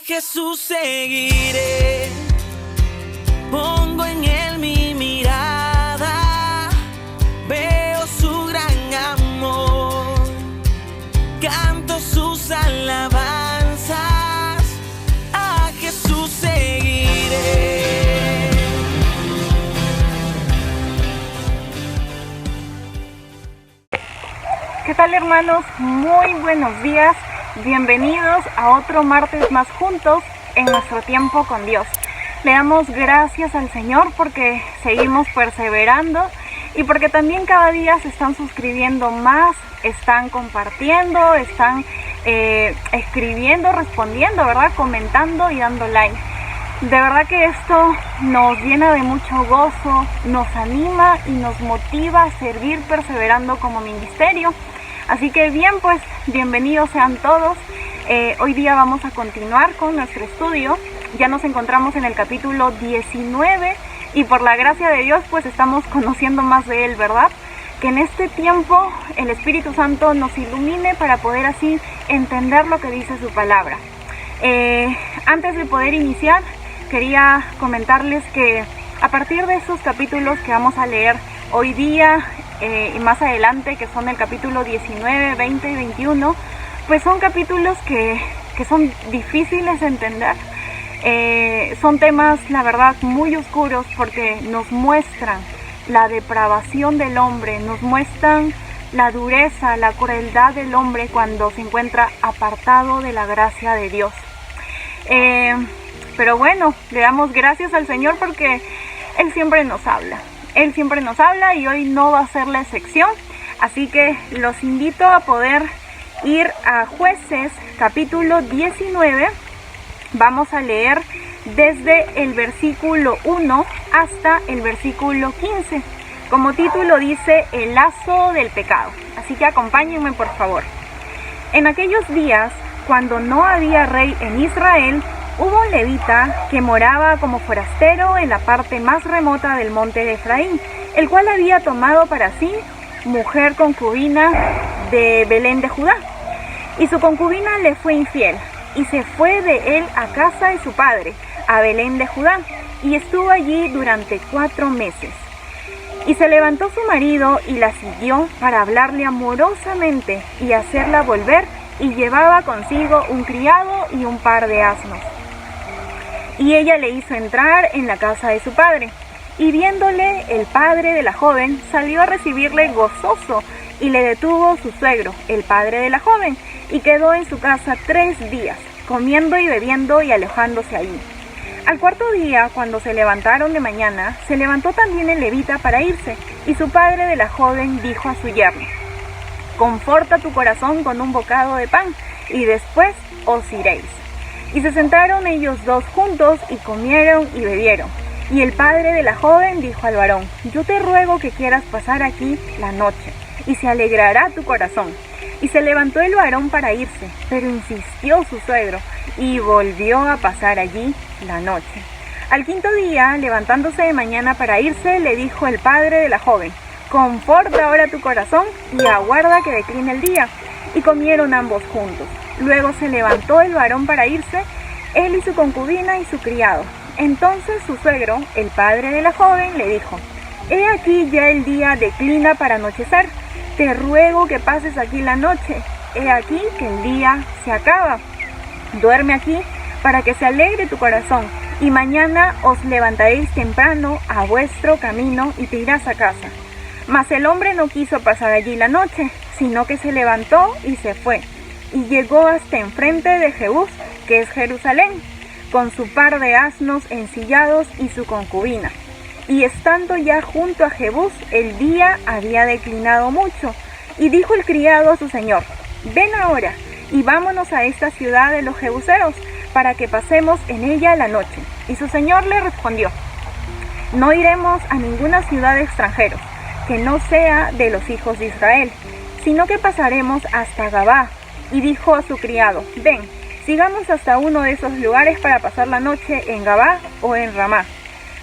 Jesús seguiré, pongo en él mi mirada, veo su gran amor, canto sus alabanzas, a Jesús seguiré. ¿Qué tal, hermanos? Muy buenos días. Bienvenidos a otro martes más juntos en nuestro tiempo con Dios. Le damos gracias al Señor porque seguimos perseverando y porque también cada día se están suscribiendo más, están compartiendo, están escribiendo, respondiendo, ¿verdad? Comentando y dando like. De verdad que esto nos llena de mucho gozo, nos anima y nos motiva a seguir perseverando como ministerio. Así que bien, pues bienvenidos sean todos. Hoy día vamos a continuar con nuestro estudio. Ya nos encontramos en el capítulo 19 y por la gracia de Dios pues estamos conociendo más de Él, ¿verdad? Que en este tiempo el Espíritu Santo nos ilumine para poder así entender lo que dice su palabra. Antes de poder iniciar, quería comentarles que a partir de estos capítulos que vamos a leer hoy día y más adelante, que son el capítulo 19, 20 y 21, pues son capítulos que son difíciles de entender. Son temas, la verdad, muy oscuros porque nos muestran la depravación del hombre, nos muestran la dureza, la crueldad del hombre cuando se encuentra apartado de la gracia de Dios. Pero bueno, le damos gracias al Señor porque Él siempre nos habla. Él siempre nos habla y hoy no va a ser la excepción. Así que los invito a poder ir a Jueces capítulo 19. Vamos a leer desde el versículo 1 hasta el versículo 15. Como título dice, el lazo del pecado. Así que acompáñenme, por favor. En aquellos días, cuando no había rey en Israel, hubo un levita que moraba como forastero en la parte más remota del monte de Efraín, el cual había tomado para sí mujer concubina de Belén de Judá. Y su concubina le fue infiel, y se fue de él a casa de su padre, a Belén de Judá, y estuvo allí durante 4 meses. Y se levantó su marido y la siguió para hablarle amorosamente y hacerla volver, y llevaba consigo un criado y un par de asnos. Y ella le hizo entrar en la casa de su padre, y viéndole el padre de la joven, salió a recibirle gozoso, y le detuvo su suegro, el padre de la joven, y quedó en su casa 3 días, comiendo y bebiendo y alojándose allí. Al 4.º día, cuando se levantaron de mañana, se levantó también el levita para irse, y su padre de la joven dijo a su yerno: conforta tu corazón con un bocado de pan, y después os iréis. Y se sentaron ellos dos juntos, y comieron y bebieron. Y el padre de la joven dijo al varón: yo te ruego que quieras pasar aquí la noche, y se alegrará tu corazón. Y se levantó el varón para irse, pero insistió su suegro, y volvió a pasar allí la noche. Al 5.º día, levantándose de mañana para irse, le dijo el padre de la joven: conforta ahora tu corazón, y aguarda que decline el día. Y comieron ambos juntos. Luego se levantó el varón para irse, él y su concubina y su criado. Entonces su suegro, el padre de la joven, le dijo: he aquí ya el día declina para anochecer, te ruego que pases aquí la noche, he aquí que el día se acaba. Duerme aquí para que se alegre tu corazón, y mañana os levantaréis temprano a vuestro camino y te irás a casa. Mas el hombre no quiso pasar allí la noche, sino que se levantó y se fue, y llegó hasta enfrente de Jebús, que es Jerusalén, con su par de asnos ensillados y su concubina. Y estando ya junto a Jebús, el día había declinado mucho, y dijo el criado a su señor: ven ahora, y vámonos a esta ciudad de los jebuseos, para que pasemos en ella la noche. Y su señor le respondió: no iremos a ninguna ciudad de extranjeros, que no sea de los hijos de Israel, sino que pasaremos hasta Gabá. Y dijo a su criado: ven, sigamos hasta uno de esos lugares para pasar la noche en Gabá o en Ramá.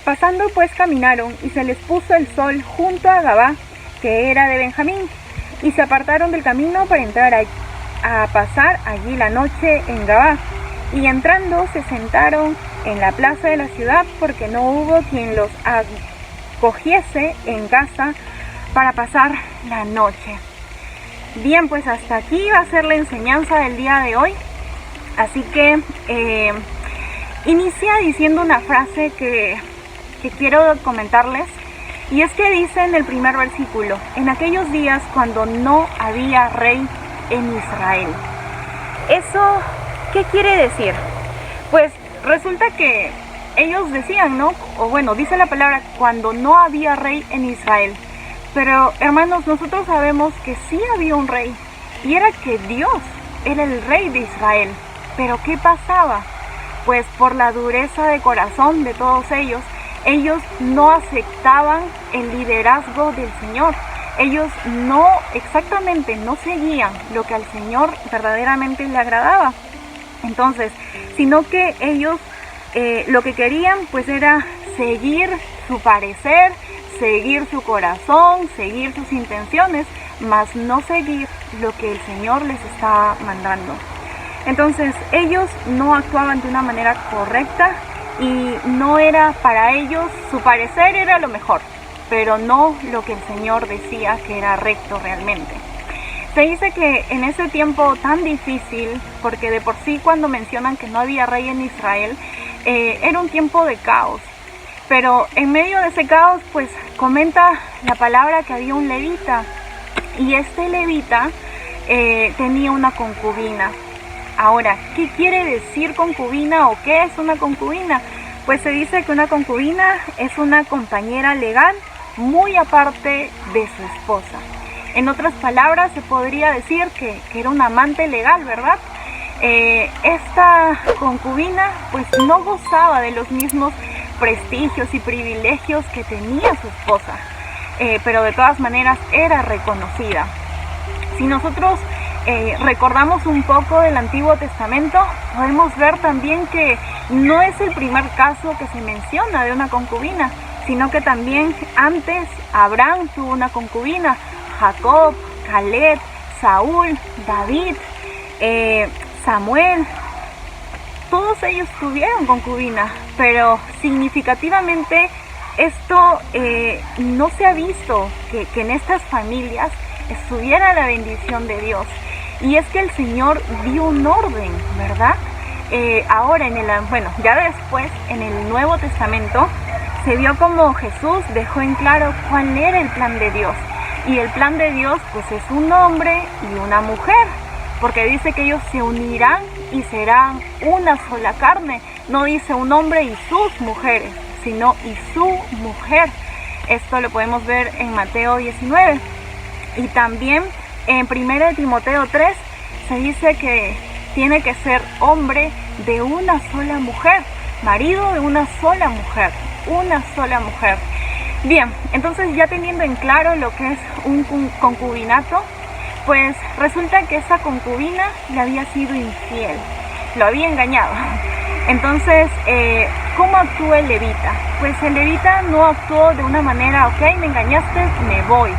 Pasando pues caminaron, y se les puso el sol junto a Gabá, que era de Benjamín, y se apartaron del camino para entrar a pasar allí la noche en Gabá. y entrando se sentaron en la plaza de la ciudad porque no hubo quien los acogiese en casa para pasar la noche. Bien, pues hasta aquí va a ser la enseñanza del día de hoy. Así que inicia diciendo una frase que quiero comentarles. Y es que dice en el primer versículo: en aquellos días cuando no había rey en Israel. ¿Eso qué quiere decir? Pues resulta que ellos decían, ¿no? O bueno, dice la palabra cuando no había rey en Israel. Pero hermanos, nosotros sabemos que sí había un rey, y era que Dios era el rey de Israel. Pero ¿qué pasaba? Pues por la dureza de corazón de todos ellos no aceptaban el liderazgo del Señor. Ellos no seguían lo que al Señor verdaderamente le agradaba. Entonces, sino que ellos lo que querían pues era seguir su parecer, seguir su corazón, seguir sus intenciones, mas no seguir lo que el Señor les estaba mandando. Entonces ellos no actuaban de una manera correcta y no era para ellos, su parecer era lo mejor, pero no lo que el Señor decía que era recto realmente. Se dice que en ese tiempo tan difícil, porque de por sí cuando mencionan que no había rey en Israel, era un tiempo de caos. Pero en medio de ese caos, pues comenta la palabra que había un levita, y este levita tenía una concubina. Ahora, ¿qué quiere decir concubina o qué es una concubina? Pues se dice que una concubina es una compañera legal muy aparte de su esposa. En otras palabras, se podría decir que era un amante legal, ¿verdad? Esta concubina pues no gozaba de los mismos prestigios y privilegios que tenía su esposa, pero de todas maneras era reconocida. Si nosotros recordamos un poco del Antiguo Testamento, podemos ver también que no es el primer caso que se menciona de una concubina, sino que también antes Abraham tuvo una concubina, Jacob, Caleb, Saúl, David, Samuel. Todos ellos tuvieron concubina, pero significativamente esto no se ha visto que en estas familias estuviera la bendición de Dios. Y es que el Señor dio un orden, ¿verdad? Ahora, ya después, en el Nuevo Testamento, se vio como Jesús dejó en claro cuál era el plan de Dios. Y el plan de Dios, pues es un hombre y una mujer, porque dice que ellos se unirán y serán una sola carne. No dice un hombre y sus mujeres, sino y su mujer. Esto lo podemos ver en Mateo 19. Y también en 1 Timoteo 3 se dice que tiene que ser hombre de una sola mujer, marido de una sola mujer. Bien, entonces ya teniendo en claro lo que es un concubinato, pues resulta que esa concubina le había sido infiel, lo había engañado. Entonces, ¿cómo actuó el levita? Pues el levita no actuó de una manera, ok, me engañaste, me voy.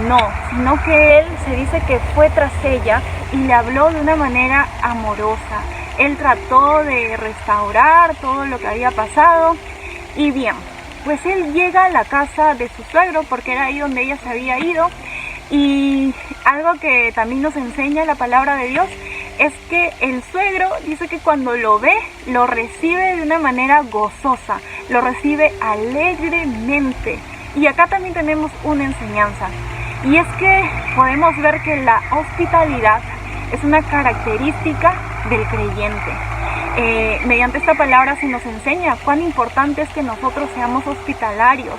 No, sino que él se dice que fue tras ella y le habló de una manera amorosa. Él trató de restaurar todo lo que había pasado. Y bien, pues él llega a la casa de su suegro porque era ahí donde ella se había ido. Y algo que también nos enseña la palabra de Dios es que el suegro dice que cuando lo ve, lo recibe de una manera gozosa, lo recibe alegremente. Y acá también tenemos una enseñanza. Y es que podemos ver que la hospitalidad es una característica del creyente. Mediante esta palabra se nos enseña cuán importante es que nosotros seamos hospitalarios.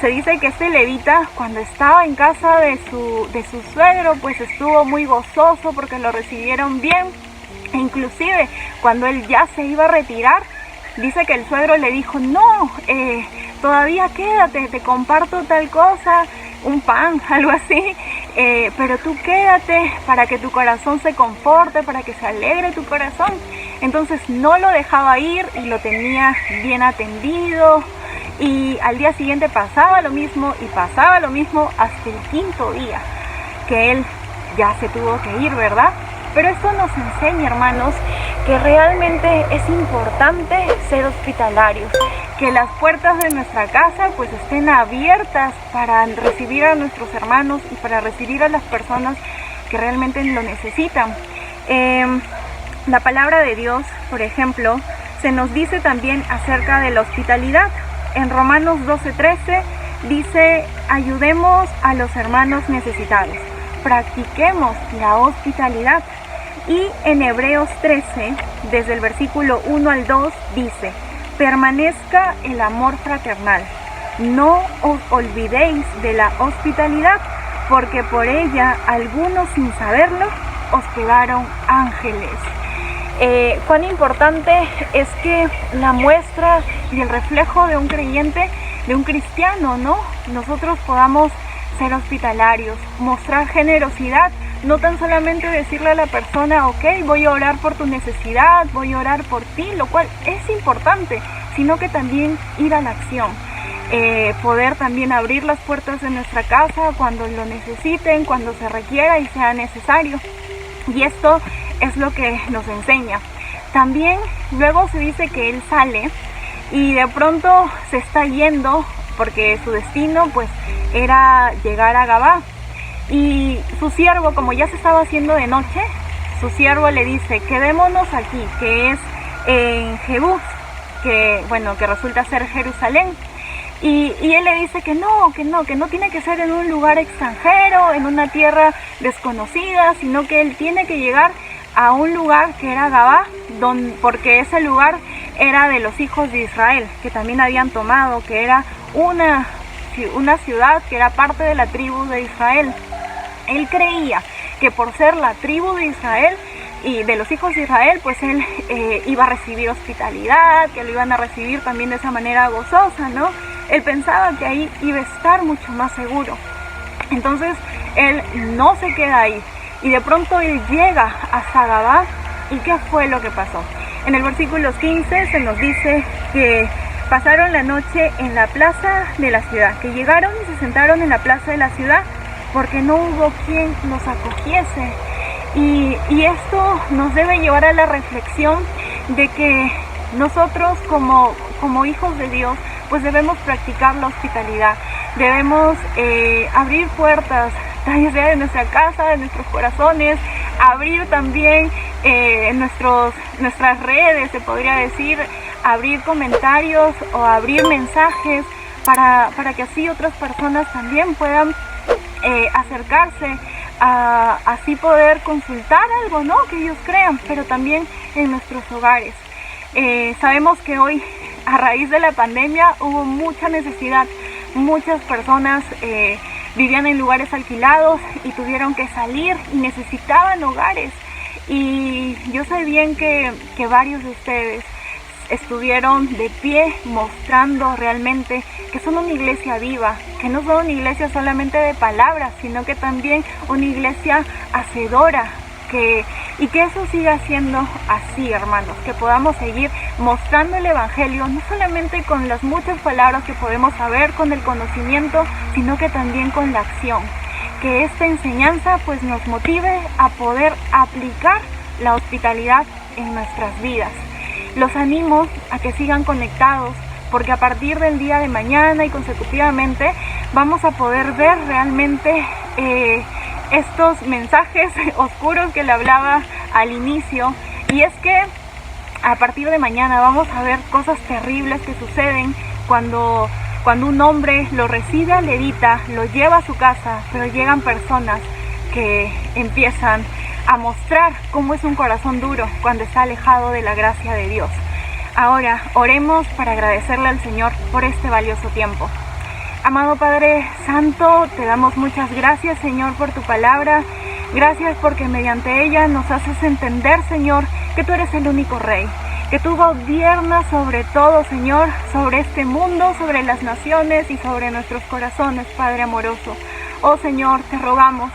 Se dice que este levita, cuando estaba en casa de su suegro, pues estuvo muy gozoso porque lo recibieron bien. E inclusive cuando él ya se iba a retirar, dice que el suegro le dijo, no, todavía quédate, te comparto tal cosa, un pan, algo así, pero tú quédate para que tu corazón se conforte, para que se alegre tu corazón. Entonces no lo dejaba ir y lo tenía bien atendido, y al día siguiente pasaba lo mismo hasta el quinto día que él ya se tuvo que ir, ¿verdad? Pero esto nos enseña, hermanos, que realmente es importante ser hospitalarios, que las puertas de nuestra casa pues estén abiertas para recibir a nuestros hermanos y para recibir a las personas que realmente lo necesitan. La palabra de Dios, por ejemplo, se nos dice también acerca de la hospitalidad. En Romanos 12:13 dice: ayudemos a los hermanos necesitados, practiquemos la hospitalidad. Y en Hebreos 13, desde el versículo 1 al 2, dice: permanezca el amor fraternal, no os olvidéis de la hospitalidad, porque por ella algunos sin saberlo hospedaron ángeles. Cuán importante es que la muestra y el reflejo de un creyente, de un cristiano, ¿no? Nosotros podamos ser hospitalarios, mostrar generosidad, no tan solamente decirle a la persona: ok, voy a orar por tu necesidad, voy a orar por ti, lo cual es importante, sino que también ir a la acción. Poder también abrir las puertas de nuestra casa cuando lo necesiten, cuando se requiera y sea necesario. Y esto es lo que nos enseña. También luego se dice que él sale y de pronto se está yendo porque su destino pues era llegar a Gabá. Y su siervo, como ya se estaba haciendo de noche, su siervo le dice: quedémonos aquí, que es en Jebús, que resulta ser Jerusalén. Y él le dice que no tiene que ser en un lugar extranjero, en una tierra desconocida, sino que él tiene que llegar a un lugar que era Gabá, porque ese lugar era de los hijos de Israel, que también habían tomado, que era una ciudad que era parte de la tribu de Israel. Él creía que por ser la tribu de Israel y de los hijos de Israel, pues él iba a recibir hospitalidad, que lo iban a recibir también de esa manera gozosa, ¿no? Él pensaba que ahí iba a estar mucho más seguro. Entonces él no se queda ahí y de pronto él llega hasta Gabá. ¿Y qué fue lo que pasó? En el versículo 15 se nos dice que pasaron la noche en la plaza de la ciudad, que llegaron y se sentaron en la plaza de la ciudad porque no hubo quien los acogiese. Y esto nos debe llevar a la reflexión de que nosotros como hijos de Dios pues debemos practicar la hospitalidad, debemos abrir puertas, ya sea de nuestra casa, de nuestros corazones, abrir también nuestras redes, se podría decir, abrir comentarios o abrir mensajes para que así otras personas también puedan acercarse a así poder consultar algo, ¿no?, que ellos crean, pero también en nuestros hogares. Sabemos que hoy, a raíz de la pandemia, hubo mucha necesidad. Muchas personas vivían en lugares alquilados y tuvieron que salir y necesitaban hogares. Y yo sé bien que varios de ustedes estuvieron de pie mostrando realmente que son una iglesia viva, que no son una iglesia solamente de palabras, sino que también una iglesia hacedora, y que eso siga siendo así, hermanos, que podamos seguir mostrando el evangelio, no solamente con las muchas palabras que podemos saber, con el conocimiento, sino que también con la acción. Que esta enseñanza pues nos motive a poder aplicar la hospitalidad en nuestras vidas. Los animo a que sigan conectados, porque a partir del día de mañana y consecutivamente vamos a poder ver realmente estos mensajes oscuros que le hablaba al inicio. Y es que a partir de mañana vamos a ver cosas terribles que suceden cuando un hombre lo recibe al levita, lo lleva a su casa, pero llegan personas que empiezan a mostrar cómo es un corazón duro cuando está alejado de la gracia de Dios. Ahora, oremos para agradecerle al Señor por este valioso tiempo. Amado Padre Santo, te damos muchas gracias, Señor, por tu palabra. Gracias porque mediante ella nos haces entender, Señor, que tú eres el único Rey, que tú gobiernas sobre todo, Señor, sobre este mundo, sobre las naciones y sobre nuestros corazones, Padre amoroso. Oh Señor, te rogamos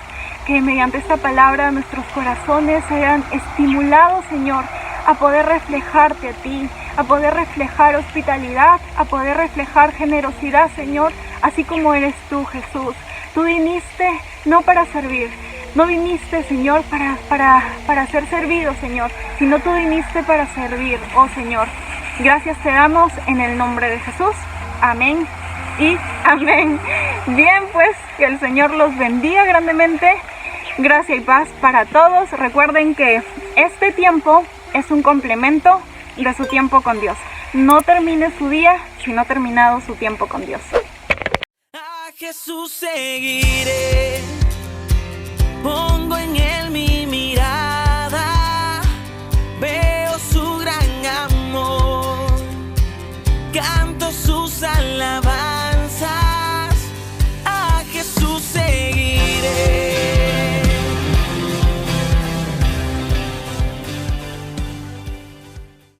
que mediante esta palabra nuestros corazones sean estimulados, Señor, a poder reflejarte a ti, a poder reflejar hospitalidad, a poder reflejar generosidad, Señor, así como eres tú, Jesús. Tú viniste no para servir, no viniste, Señor, para ser servido, Señor, sino tú viniste para servir, oh Señor. Gracias te damos en el nombre de Jesús. Amén y amén. Bien, pues que el Señor los bendiga grandemente. Gracia y paz para todos. Recuerden que este tiempo es un complemento de su tiempo con Dios. No termine su día si no ha terminado su tiempo con Dios. A Jesús seguiré, pongo en él